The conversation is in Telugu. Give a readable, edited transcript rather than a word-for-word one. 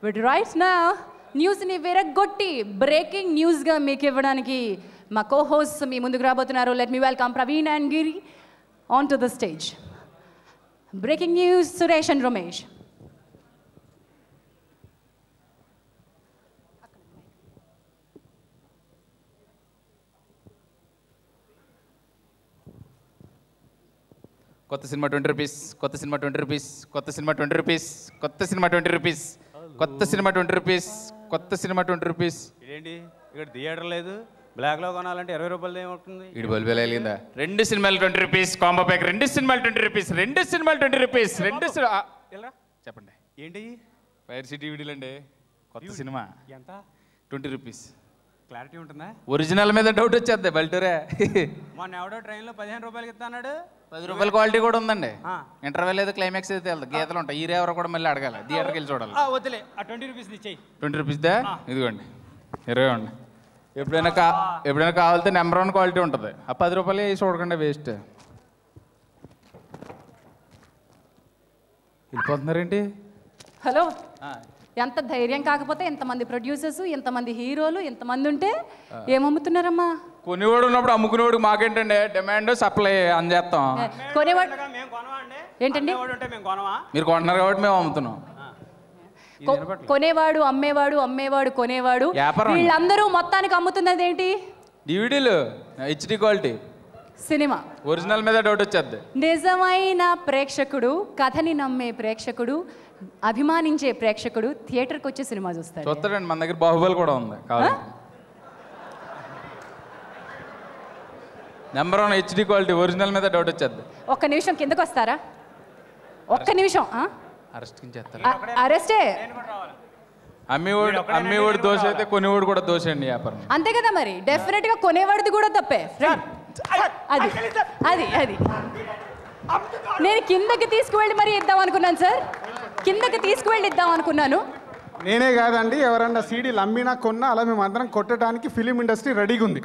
బట్ రైట్ నా న్యూస్ని విరగొట్టి బ్రేకింగ్ న్యూస్గా మీకు ఇవ్వడానికి మా కో-హోస్ట్ మీ ముందుకు రాబోతున్నారు. Let me welcome Praveen and Giri on to the stage. Breaking news Suresh and Ramesh. కొత్త సినిమా 20 రూపీస్, కొత్త సినిమా 20 రూపీస్, కొత్త సినిమా 20 రూపీస్, కొత్త సినిమా 20 రూపీస్, కొత్త సినిమా 20 రూపీస్, కొత్త సినిమా 20 రూపీస్. ఇదేంటి ఇక్కడ థియేటర్ లేదు, బ్లాక్లో కొనాలంటే 20 రూపాయలు ఏమవుతుంది? ఇటు బల్బు వెలిగిందా? 2 సినిమాలు 20 రూపీస్ కాంబో ప్యాక్, 2 సినిమాలు 20 రూపీస్, 2 సినిమాలు 20 రూపీస్, 2 చెప్పండి. ఏంటి ఫైర్ సిటీ వీడియోలు అండి. కొత్త సినిమా ఎంత? 20 రూపీస్. క్లారిటీ ఉంటుందా? ఒరిజినల్ మీద డౌట్ వచ్చేద్ది బల్టూరే. మొన్న ఎవడో ట్రైన్లో 15 రూపాయలకి ఇస్తాడు. 10 రూపాయల క్వాలిటీ కూడా ఉందండి. ఇంటర్వెల్ అయితే క్లైమాక్స్ అయితే వెళ్తుంది, గీతలు ఉంటాయి. ఈ ఎవరు కూడా మళ్ళీ అడగాలి, థియేటర్కి వెళ్ళి చూడాలి. వద్దులే, ఆ 20 రూపీస్ ఇచ్చేయి. 20 రూపీస్దా? ఇదిగోండి 20 అండి. ఎప్పుడైనా కావాలితే నెంబర్ 1 క్వాలిటీ ఉంటుంది. ఆ 10 రూపాయలు వేసి చూడకండి, వేస్ట్. వెళ్ళిపోతున్నారేంటి? హలో, ఎంత ధైర్యం కాకపోతే ఇంతమంది ప్రొడ్యూసర్స్, ఇంతమంది హీరోలు, ఇంతమంది ఉంటే ఏమమ్ముతున్నారమ్మా? కొనేవాడు ఉన్నప్పుడు అమ్ముకునేవాడు మాకేంటండి, డిమాండ్ సప్లై అందజేస్తాం. కొనేవాడు ఏంటండి? మీరు కొంటున్నారు కాబట్టి మేము అమ్ముతున్నాం. కొనేవాడు అమ్మేవాడు, అమ్మేవాడు కొనేవాడు, వీళ్ళందరూ మొత్తానికి అమ్ముతున్నది ఏంటి? డివిడీలు, హెచ్డి క్వాలిటీ సినిమా. ఒరిజినల్ మీద డౌట్ వచ్చేది. నిజమైన ప్రేక్షకుడు, కథని నమ్మే ప్రేక్షకుడు, అభిమానించే ప్రేక్షకుడు థియేటర్కి వచ్చే సినిమా చూస్తాడు. చూస్తాడండి. మన దగ్గర బాహుబలి కూడా ఉంది. నెంబర్ 1 హెచ్డి క్వాలిటీ, ఒరిజినల్ మీద డౌట్ వచ్చేది. ఒక్క నిమిషం కిందకు వస్తారా? ఒక్క నిమిషం. అరెస్టే. అమ్మేవాడు దోష అయితే కొనేవాడు కూడా దోష అండి వ్యాపారం. అంతే కదా మరి. డెఫినెట్ గా కొనేవాడిది కూడా తప్పే. అది అది అది నేను కిందకి తీసుకువెళ్ళి మరి ఇద్దాం అనుకున్నాను సార్, కిందకి తీసుకువెళ్ళి ఇద్దాం అనుకున్నాను. నేనే కాదండి, ఎవరన్నా సీడీలు అమ్మినా కొన్నా అలా మేము అందరం కొట్టడానికి ఫిలిం ఇండస్ట్రీ రెడీగా ఉంది.